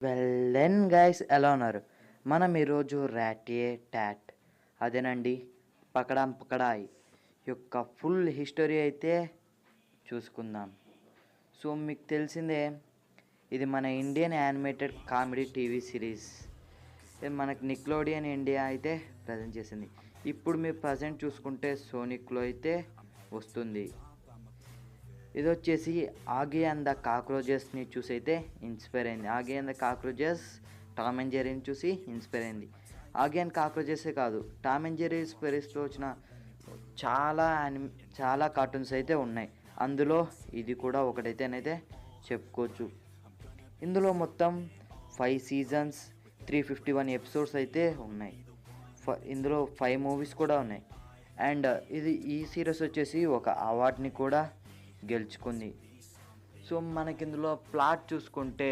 Well guys ఎలా ఉన్నారు? మనం ఈరోజు ర్యాటే టాట్ అదేనండి పకడాం పకడాయ్ యొక్క ఫుల్ హిస్టరీ అయితే చూసుకుందాం. సో మీకు తెలిసిందే, ఇది మన Indian animated comedy TV series. ఇది మనకి నిక్లోడియన్ ఇండియా అయితే ప్రజెంట్ చేసింది. ఇప్పుడు మీరు ప్రజెంట్ చూసుకుంటే సోనిక్లో అయితే వస్తుంది. ఇది వచ్చేసి ఆగి అండ్ ద కాక్రోచెస్ని చూసి అయితే ఇన్స్పైర్ అయింది. Oggy and the Cockroaches Tom and జెర్రీని చూసి ఇన్స్పైర్ అయింది. ఆగి అండ్ కాక్రోచెసే కాదు, టామ్ అండ్ జెర్రీ స్పైరీస్లో వచ్చిన చాలా కార్టూన్స్ అయితే ఉన్నాయి. అందులో ఇది కూడా ఒకటైతేనైతే చెప్పుకోవచ్చు. ఇందులో మొత్తం 5 సీజన్స్ 351 ఎపిసోడ్స్ అయితే ఉన్నాయి. ఇందులో 5 మూవీస్ కూడా ఉన్నాయి. అండ్ ఈ సిరీస్ వచ్చేసి ఒక అవార్డ్ని కూడా గెలుచుకుంది. సో మనకి ఇందులో ప్లాట్ చూసుకుంటే